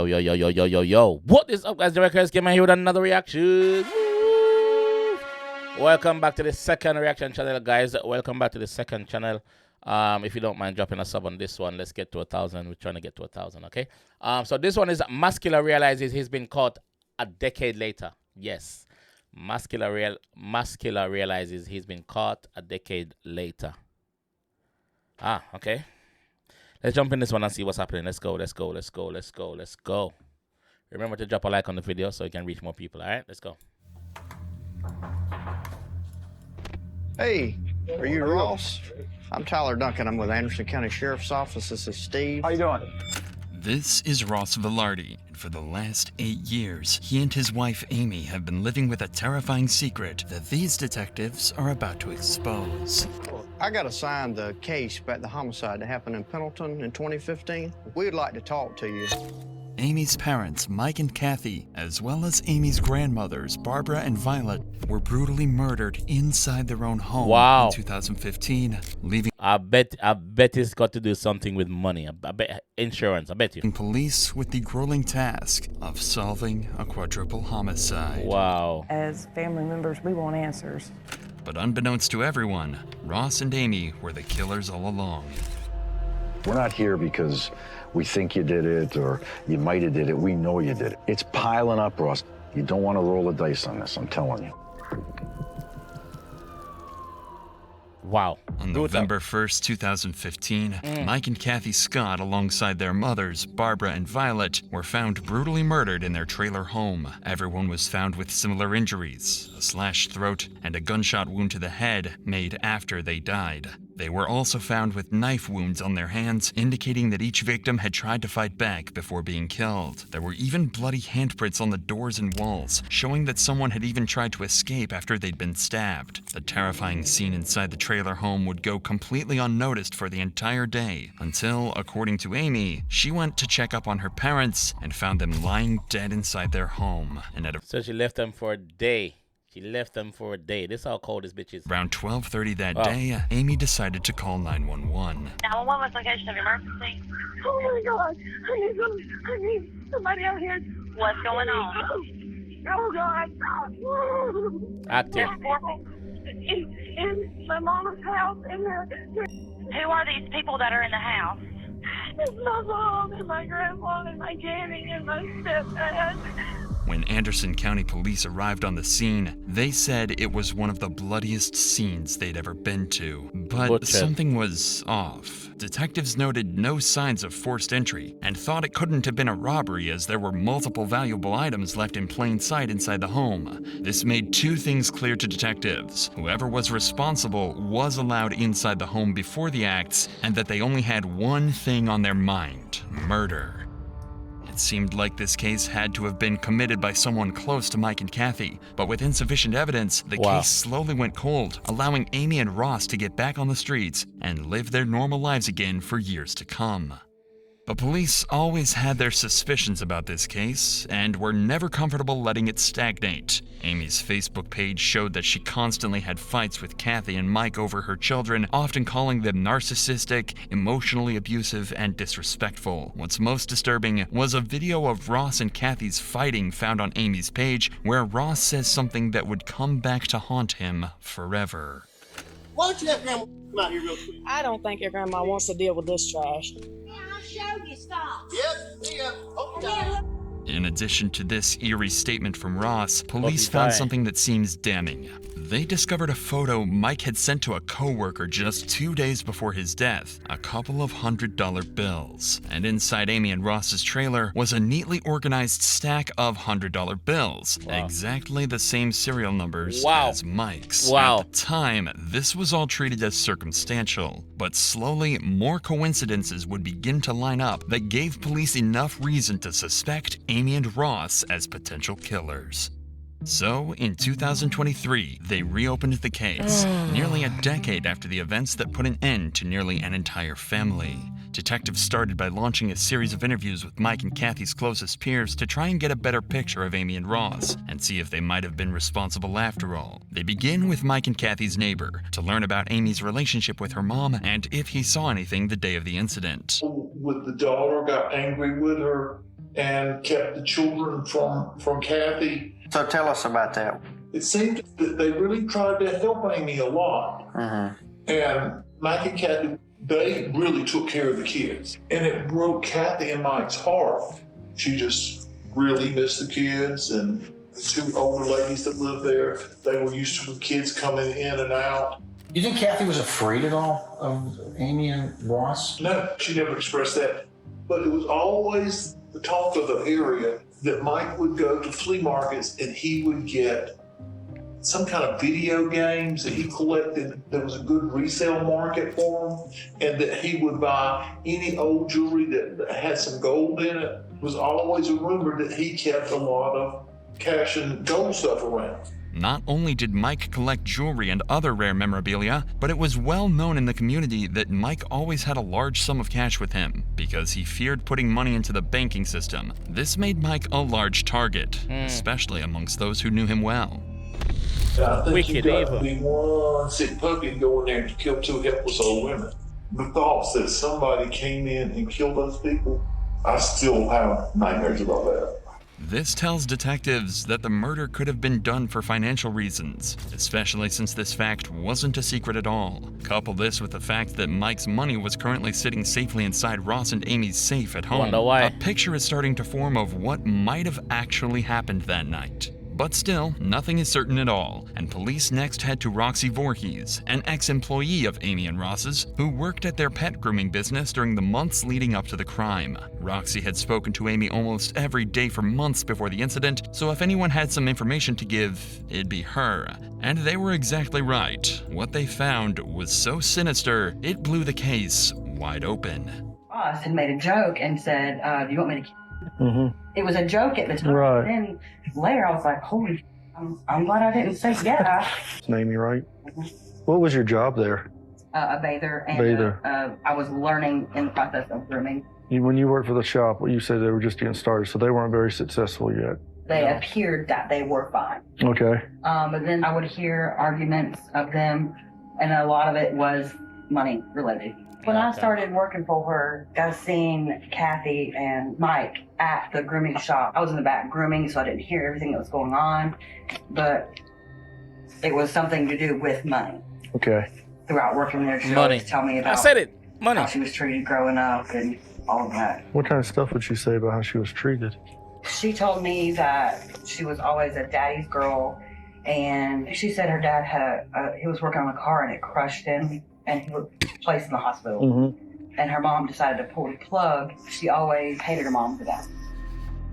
Yo. What is up, guys? The Records came here with another reaction. Woo! Welcome back to the second reaction channel, guys. Welcome back to the second channel. If you don't mind dropping a sub on this one, let's get to 1,000. We're trying to get to 1,000, okay? So this one is Muscular realizes he's been caught a decade later. Yes. Muscular realizes he's been caught a decade later. Okay. Let's jump in this one and see what's happening. Let's go. Remember to drop a like on the video so you can reach more people, all right? Let's go. Hey, are you Ross? I'm Tyler Duncan. I'm with Anderson County Sheriff's Office. This is Steve. How you doing? This is Ross Velarde, and for the last 8 years, he and his wife Amy have been living with a terrifying secret that these detectives are about to expose. I got assigned the case about the homicide that happened in Pendleton in 2015. We'd like to talk to you. Amy's parents, Mike and Kathy, as well as Amy's grandmothers, Barbara and Violet, were brutally murdered inside their own home in 2015, leaving I bet it's got to do something with money. I bet insurance, I bet you. Police with the grueling task of solving a quadruple homicide. Wow. As family members, we want answers. But unbeknownst to everyone, Ross and Amy were the killers all along. We're not here because we think you did it or you might have did it. We know you did it. It's piling up, Ross. You don't want to roll the dice on this, I'm telling you. Wow. On November 1st, 2015, Mike and Kathy Scott, alongside their mothers, Barbara and Violet, were found brutally murdered in their trailer home. Everyone was found with similar injuries, a slashed throat and a gunshot wound to the head made after they died. They were also found with knife wounds on their hands, indicating that each victim had tried to fight back before being killed. There were even bloody handprints on the doors and walls, showing that someone had even tried to escape after they'd been stabbed. The terrifying scene inside the trailer home would go completely unnoticed for the entire day, until, according to Amy, she went to check up on her parents and found them lying dead inside their home. And So she left them for a day. This is how cold this bitch is. Around 12:30 that day, Amy decided to call 911. 911 was location of emergency. Oh my God! I need somebody out here. What's going on? Oh God! Active. In my mama's house. Who are these people that are in the house? It's my mom and my grandma and my granny and my stepdad. When Anderson County Police arrived on the scene, they said it was one of the bloodiest scenes they'd ever been to. But something was off. Detectives noted no signs of forced entry and thought it couldn't have been a robbery as there were multiple valuable items left in plain sight inside the home. This made two things clear to detectives. Whoever was responsible was allowed inside the home before the acts, and that they only had one thing on their mind: murder. It seemed like this case had to have been committed by someone close to Mike and Kathy, but with insufficient evidence, the case slowly went cold, allowing Amy and Ross to get back on the streets and live their normal lives again for years to come. But police always had their suspicions about this case and were never comfortable letting it stagnate. Amy's Facebook page showed that she constantly had fights with Kathy and Mike over her children, often calling them narcissistic, emotionally abusive, and disrespectful. What's most disturbing was a video of Ross and Kathy's fighting found on Amy's page, where Ross says something that would come back to haunt him forever. Why don't you have Grandma come out here real quick? I don't think your grandma wants to deal with this trash. I'll show you, stop. Yep, see ya. Oh, In addition to this eerie statement from Ross, police found something that seems damning. They discovered a photo Mike had sent to a coworker just 2 days before his death, a couple of $100 bills. And inside Amy and Ross's trailer was a neatly organized stack of $100 bills, exactly the same serial numbers as Mike's. At the time, this was all treated as circumstantial, but slowly more coincidences would begin to line up that gave police enough reason to suspect Amy and Ross as potential killers. So, in 2023, they reopened the case, nearly a decade after the events that put an end to nearly an entire family. Detectives started by launching a series of interviews with Mike and Kathy's closest peers to try and get a better picture of Amy and Ross, and see if they might have been responsible after all. They begin with Mike and Kathy's neighbor, to learn about Amy's relationship with her mom, and if he saw anything the day of the incident. With the daughter, got angry with her, and kept the children from Kathy. So tell us about that. It seemed that they really tried to help Amy a lot. And Mike and Kathy, they really took care of the kids. And it broke Kathy and Mike's heart. She just really missed the kids, and the two older ladies that lived there, they were used to the kids coming in and out. You think Kathy was afraid at all of Amy and Ross? No, she never expressed that. But it was always the talk of the area that Mike would go to flea markets and he would get some kind of video games that he collected. There was a good resale market for them, and that he would buy any old jewelry that had some gold in it. It was always a rumor that he kept a lot of cash and gold stuff around. Not only did Mike collect jewelry and other rare memorabilia, but it was well known in the community that Mike always had a large sum of cash with him because he feared putting money into the banking system. This made Mike a large target, especially amongst those who knew him well. I think you got to be one sick puppy and go in there and kill two helpless old women. The thoughts that somebody came in and killed those people, I still have nightmares about that. This tells detectives that the murder could have been done for financial reasons, especially since this fact wasn't a secret at all. Couple this with the fact that Mike's money was currently sitting safely inside Ross and Amy's safe at home. Wonder why. A picture is starting to form of what might have actually happened that night. But still, nothing is certain at all, and police next head to Roxy Voorhees, an ex-employee of Amy and Ross's, who worked at their pet grooming business during the months leading up to the crime. Roxy had spoken to Amy almost every day for months before the incident, so if anyone had some information to give, it'd be her. And they were exactly right. What they found was so sinister, it blew the case wide open. Ross had made a joke and said, do you want me to It was a joke at the time. Right. Then later I was like, holy, I'm glad I didn't say yeah. It's Amy, right? What was your job there? A bather. And I was learning in the process of grooming. When you worked for the shop, you said they were just getting started, so they weren't very successful yet. They appeared that they were fine. Okay. But then I would hear arguments of them, and a lot of it was money related. When I started working for her, I seen Kathy and Mike at the grooming shop. I was in the back grooming, so I didn't hear everything that was going on, but it was something to do with money. Okay. Throughout working there, she Money. always tell me about money. How she was treated growing up and all of that. What kind of stuff would she say about how she was treated? She told me that she was always a daddy's girl, and she said her dad had he was working on a car and it crushed him, and he was placed in the hospital. And her mom decided to pull the plug. She always hated her mom for that.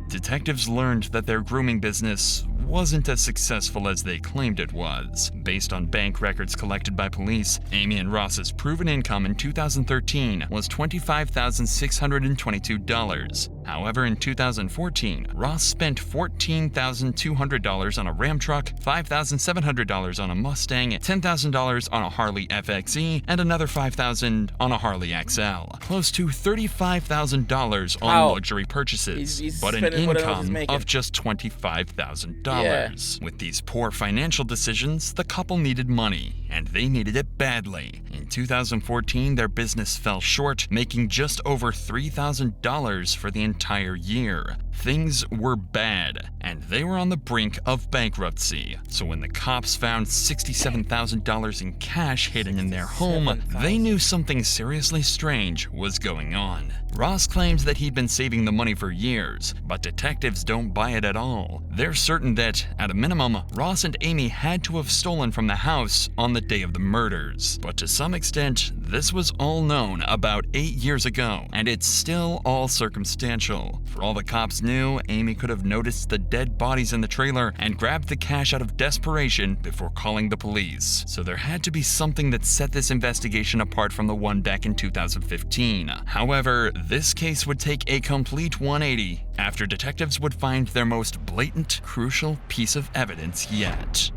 Detectives learned that their grooming business wasn't as successful as they claimed it was. Based on bank records collected by police, Amy and Ross's proven income in 2013 was $25,622. However, in 2014, Ross spent $14,200 on a Ram truck, $5,700 on a Mustang, $10,000 on a Harley FXE, and another $5,000 on a Harley XL. Close to $35,000 on luxury purchases, he's but an income of just $25,000. Yeah. With these poor financial decisions, the couple needed money, and they needed it badly. In 2014, their business fell short, making just over $3,000 for the entire year. Things were bad, and they were on the brink of bankruptcy. So when the cops found $67,000 in cash hidden in their home, they knew something seriously strange was going on. Ross claims that he'd been saving the money for years, but detectives don't buy it at all. They're certain that, at a minimum, Ross and Amy had to have stolen from the house on the day of the murders. But to some extent, this was all known about 8 years ago, and it's still all circumstantial. For all the cops detectives knew Amy could have noticed the dead bodies in the trailer and grabbed the cash out of desperation before calling the police. So there had to be something that set this investigation apart from the one back in 2015. However, this case would take a complete 180 after detectives would find their most blatant, crucial piece of evidence yet.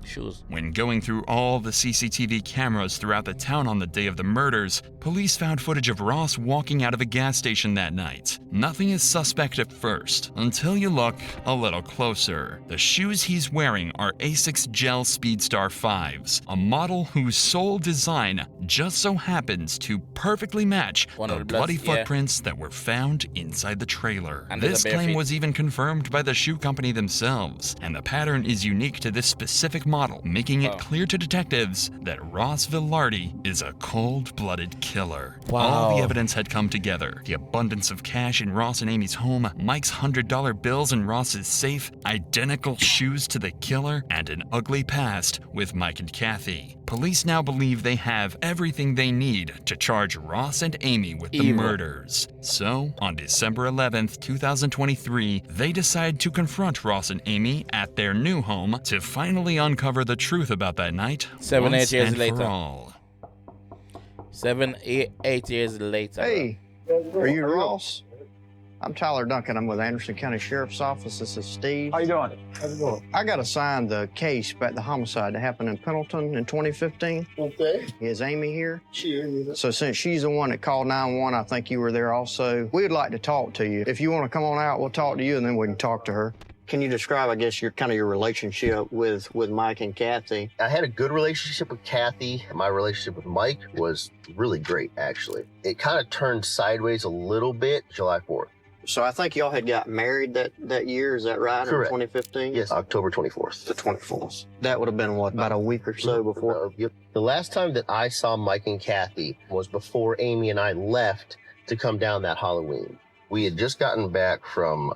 Shoes. When going through all the CCTV cameras throughout the town on the day of the murders, police found footage of Ross walking out of a gas station that night. Nothing is suspect at first, until you look a little closer. The shoes he's wearing are Asics Gel Speedstar 5s, a model whose sole design just so happens to perfectly match the bloody footprints that were found inside the trailer. And this claim was even confirmed by the shoe company themselves, and the pattern is unique to this specific model, making it clear to detectives that Ross Velarde is a cold-blooded killer. Wow. All the evidence had come together. The abundance of cash in Ross and Amy's home, Mike's $100 bills in Ross's safe, identical shoes to the killer, and an ugly past with Mike and Kathy. Police now believe they have everything they need to charge Ross and Amy with the murders. So, on December 11th, 2023, they decide to confront Ross and Amy at their new home to finally uncover the truth about that night 7-8 years and later. for all. 7-8 years later. Hey, are you Ross? I'm Tyler Duncan. I'm with Anderson County Sheriff's Office. This is Steve. How you doing? How's it going? I got assigned the case about the homicide that happened in Pendleton in 2015. Okay. Is Amy here? She here. So since she's the one that called 911, I think you were there also. We'd like to talk to you. If you want to come on out, we'll talk to you, and then we can talk to her. Can you describe, I guess, your relationship with Mike and Kathy? I had a good relationship with Kathy. My relationship with Mike was really great, actually. It kind of turned sideways a little bit July 4th. So I think y'all had got married that year, is that right? Correct. In 2015? Yes, October 24th. The 24th. That would have been, what, about a week or so before? Yep. The last time that I saw Mike and Kathy was before Amy and I left to come down that Halloween. We had just gotten back from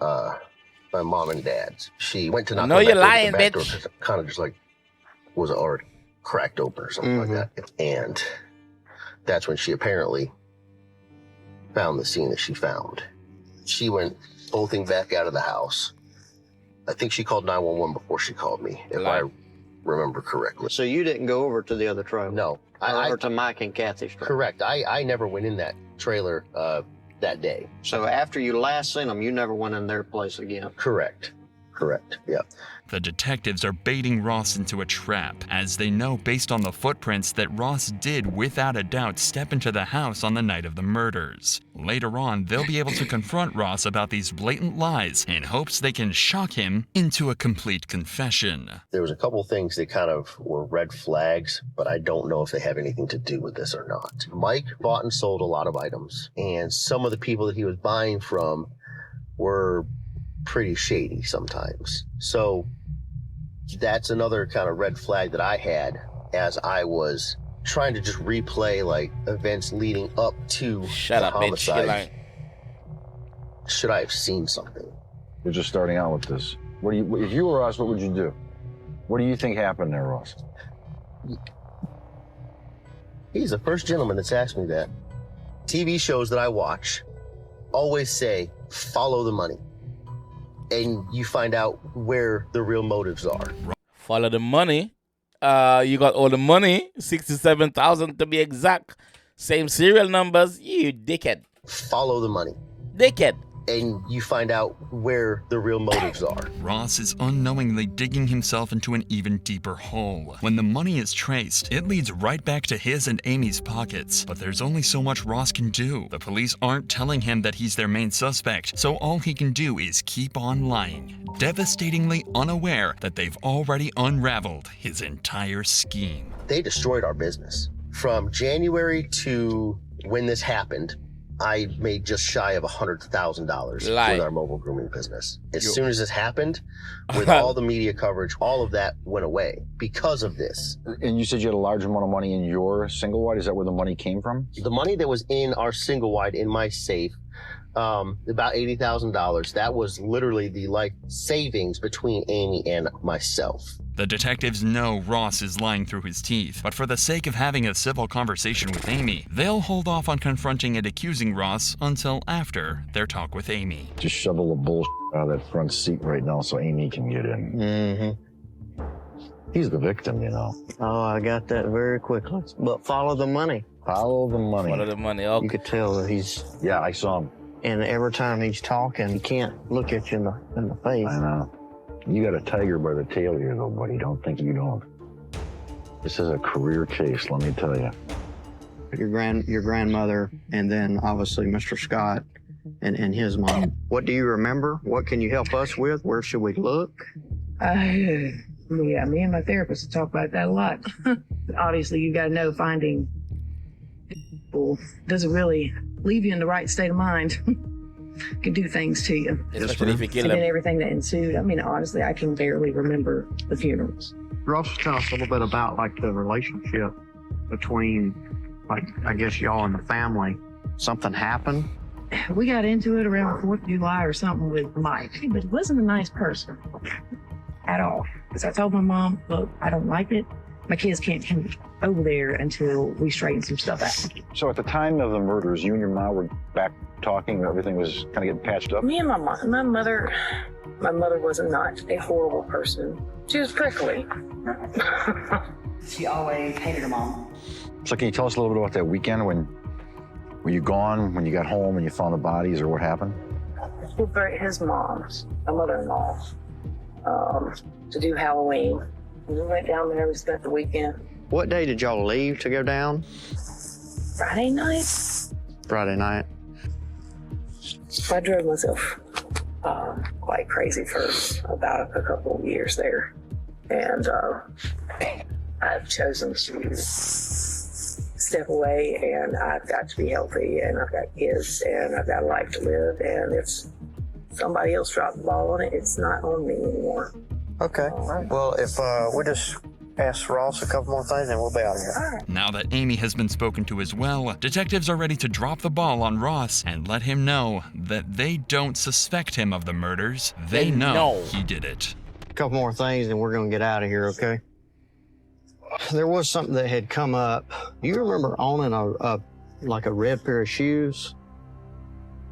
my mom and dad's. She went to knock on the back door, kind of just like was already cracked open or something like that. And that's when she apparently found the scene that she found. She went bolting back out of the house. I think she called 911 before she called me, if I remember correctly. So you didn't go over to the other trailer? No. Over to Mike and Kathy's trailer? Correct. I never went in that trailer that day. So after you last seen them, you never went in their place again? Correct. Correct, yeah. The detectives are baiting Ross into a trap, as they know based on the footprints that Ross did without a doubt step into the house on the night of the murders. Later on, they'll be able to confront Ross about these blatant lies in hopes they can shock him into a complete confession. There was a couple things that kind of were red flags, but I don't know if they have anything to do with this or not. Mike bought and sold a lot of items, and some of the people that he was buying from were pretty shady sometimes. So that's another kind of red flag that I had as I was trying to just replay like events leading up to the homicide. Should I have seen something? We're just starting out with this. If you were us, what would you do? What do you think happened there, Ross? He's the first gentleman that's asked me that. TV shows that I watch always say, follow the money. And you find out where the real motives are. Follow the money. You got all the money, 67,000 to be exact. Same serial numbers. You dickhead. Follow the money. Dickhead. And you find out where the real motives are. Ross is unknowingly digging himself into an even deeper hole. When the money is traced, it leads right back to his and Amy's pockets. But there's only so much Ross can do. The police aren't telling him that he's their main suspect, so all he can do is keep on lying, devastatingly unaware that they've already unraveled his entire scheme. They destroyed our business. From January to when this happened, I made just shy of $100,000 with our mobile grooming business. As soon as this happened, with all the media coverage, all of that went away because of this. And you said you had a large amount of money in your single wide. Is that where the money came from? The money that was in our single wide in my safe, about $80,000. That was literally the life savings between Amy and myself. The detectives know Ross is lying through his teeth, but for the sake of having a civil conversation with Amy, they'll hold off on confronting and accusing Ross until after their talk with Amy. Just shovel the bullshit out of that front seat right now so Amy can get in. Mm-hmm. He's the victim, you know. Oh, I got that very quickly. But follow the money. Follow the money. Follow the money. Okay. You could tell that he's... Yeah, I saw him. And every time he's talking, he can't look at you in the face. I know. You got a tiger by the tail here, though, buddy. Don't think you don't. This is a career case, let me tell you. Your grandmother, and then obviously Mr. Scott and his mom. What do you remember? What can you help us with? Where should we look? Yeah, me and my therapist talk about that a lot. Obviously, you got to know finding people doesn't really leave you in the right state of mind. Can do things to you. Especially if you kill And them. then everything that ensued. I mean, honestly, I can barely remember the funerals. Ross, tell us a little bit about like the relationship between, like, I guess y'all and the family. Something happened? We got into it around 4th of July or something with Mike, but he wasn't a nice person at all. Because I told my mom, look, I don't like it. My kids can't come over there until we straighten some stuff out. So at the time of the murders, you and your mom were back talking, everything was kind of getting patched up? Me and my mother was not a horrible person. She was prickly. She always hated her mom. So can you tell us a little bit about that weekend when were you gone, when you got home and you found the bodies, or what happened? He brought his mom, my mother-in-law, to do Halloween. We went down there, we spent the weekend. What day did y'all leave to go down? Friday night? Friday night. I drove myself quite crazy for about a couple of years there. And I've chosen to step away, and I've got to be healthy, and I've got kids, and I've got a life to live, and if somebody else dropped the ball on it, it's not on me anymore. Okay. Well, if we just ask Ross a couple more things, and we'll be out of here. All right. Now that Amy has been spoken to as well, detectives are ready to drop the ball on Ross and let him know that they don't suspect him of the murders. They know he did it. A couple more things, and we're going to get out of here, okay? There was something that had come up. You remember owning like a red pair of shoes?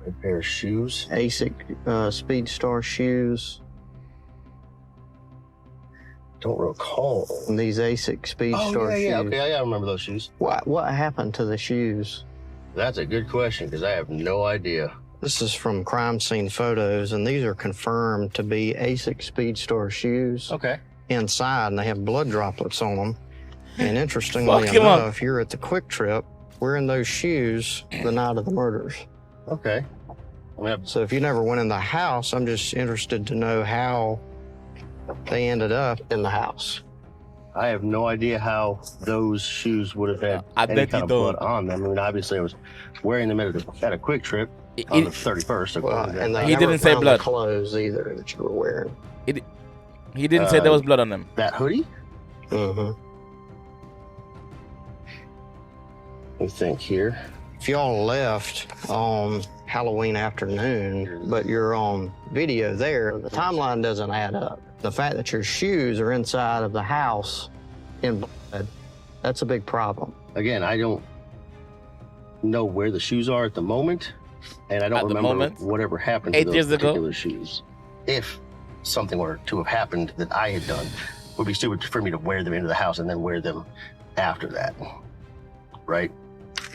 Red pair of shoes? ASIC Speed Star shoes. Don't recall. These ASIC Speed Star shoes. Yeah, okay, I remember those shoes. What happened to the shoes? That's a good question, because I have no idea. This is from crime scene photos, and these are confirmed to be ASIC Speed Star shoes. Okay. Inside, and they have blood droplets on them. And interestingly enough, you're at the Quick Trip wearing those shoes the night of the murders. Okay. So if you never went in the house, I'm just interested to know how they ended up in the house. I have no idea how those shoes would have had any kind of blood on them. I mean, obviously, I was wearing them at a Quick Trip on the 31st. Well, and they he didn't say blood. The clothes either that you were wearing. He didn't say there was blood on them. That hoodie? Mm-hmm. Let me think here. If y'all left on Halloween afternoon, but you're on video there, the timeline doesn't add up. The fact that your shoes are inside of the house in blood, that's a big problem. Again, I don't know where the shoes are at the moment, and I don't remember whatever happened to those particular shoes. If something were to have happened that I had done, it would be stupid for me to wear them into the house and then wear them after that, right?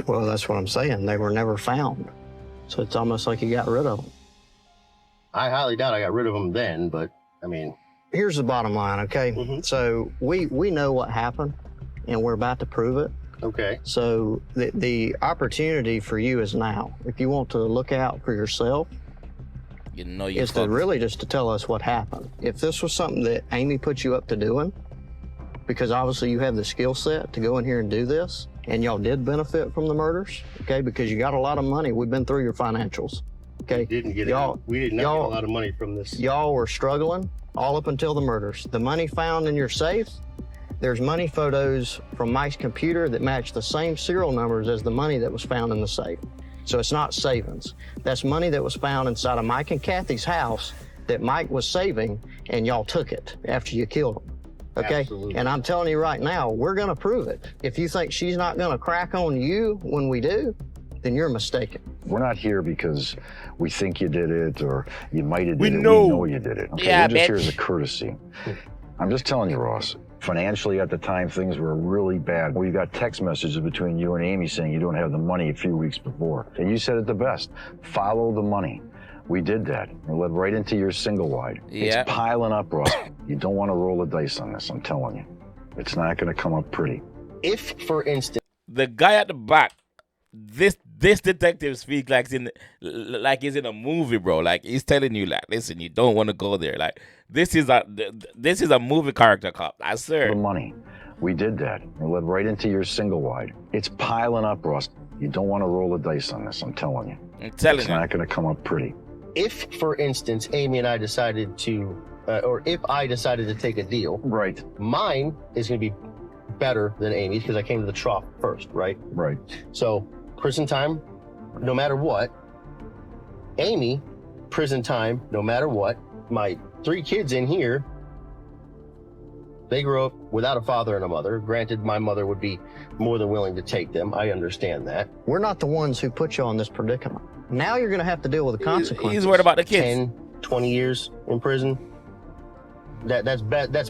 Well, that's what I'm saying. They were never found. So it's almost like you got rid of them. I highly doubt I got rid of them then, but I mean... Here's the bottom line, okay? Mm-hmm. So we know what happened, and we're about to prove it. Okay. So the opportunity for you is now. If you want to look out for yourself, is to really just to tell us what happened. If this was something that Amy put you up to doing, because obviously you have the skill set to go in here and do this, and y'all did benefit from the murders, okay? Because you got a lot of money. We've been through your financials, okay? We did not get a lot of money from this. Y'all were struggling all up until the murders. The money found in your safe, there's money photos from Mike's computer that match the same serial numbers as the money that was found in the safe. So it's not savings. That's money that was found inside of Mike and Kathy's house that Mike was saving, and y'all took it after you killed them. Okay? Absolutely. And I'm telling you right now, we're going to prove it. If you think she's not going to crack on you when we do, then you're mistaken. We're not here because we think you did it or you might have did it. know. We know you did it. Okay, Yeah, we're just here bitch. as a courtesy. I'm just telling you, Ross. Financially, at the time, things were really bad. We got text messages between you and Amy saying you don't have the money a few weeks before. And you said it the best. Follow the money. We did that. We led right into your single wide. Yeah. It's piling up, Ross. You don't want to roll the dice on this, I'm telling you. It's not going to come up pretty. If, for instance, The guy at the back, this detective speaks like he's in a movie, bro. Like he's telling you, like, listen, you don't want to go there. Like this is a movie character cop. I swear. The money. We did that. We led right into your single wide. It's piling up, Ross. You don't want to roll the dice on this, I'm telling you. I'm telling It's you. not going to come up pretty. if, for instance, Amy and I decided to, or if I decided to take a deal, right, mine is going to be better than Amy's because I came to the trough first, right? Right. So prison time, no matter what. Amy, prison time, no matter what. My 3 kids in here, they grew up without a father and a mother. Granted, my mother would be more than willing to take them. I understand that. We're not the ones who put you on this predicament. Now you're going to have to deal with the consequences. He's worried about the kids. 10, 20 years in prison. That's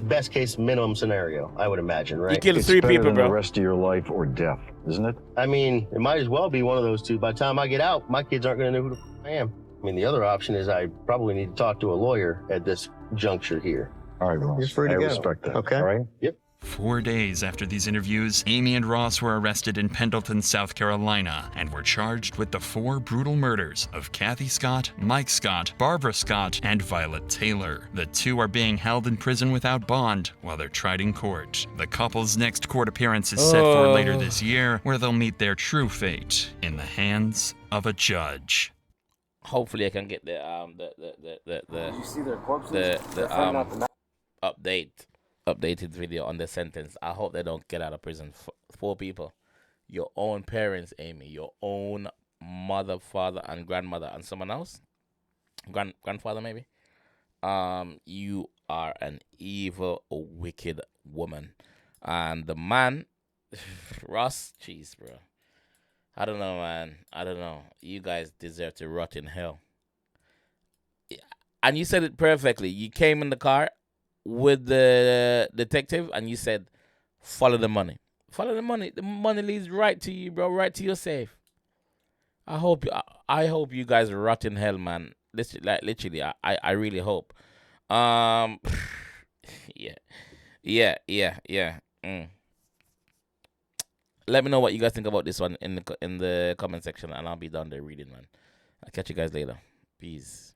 best case minimum scenario, I would imagine, right? You killed It's 3 better people, than bro. the rest of your life or death, isn't it? I mean, it might as well be one of those two. By the time I get out, my kids aren't going to know who the I am. I mean, the other option is I probably need to talk to a lawyer at this juncture here. All right, Ross. You're free to I go. respect that. Okay. All right? Yep. 4 days after these interviews, Amy and Ross were arrested in Pendleton, South Carolina, and were charged with the 4 brutal murders of Kathy Scott, Mike Scott, Barbara Scott, and Violet Taylor. The 2 are being held in prison without bond while they're tried in court. The couple's next court appearance is set for later this year, where they'll meet their true fate in the hands of a judge. Hopefully, I can get the You see their corpses? updated video on the sentence. I hope they don't get out of prison. 4 people, your own parents, Amy, your own mother, father, and grandmother, and someone else, grandfather maybe. You are an evil, wicked woman, and the man, Ross, jeez, bro. I don't know, man. I don't know. You guys deserve to rot in hell. And you said it perfectly. You came in the car with the detective and you said, follow the money. Follow the money. The money leads right to you, bro. Right to your safe. I hope you guys rot in hell, man. Literally, I really hope. Yeah. Let me know what you guys think about this one in the comment section, and I'll be down there reading, man. I'll catch you guys later. Peace.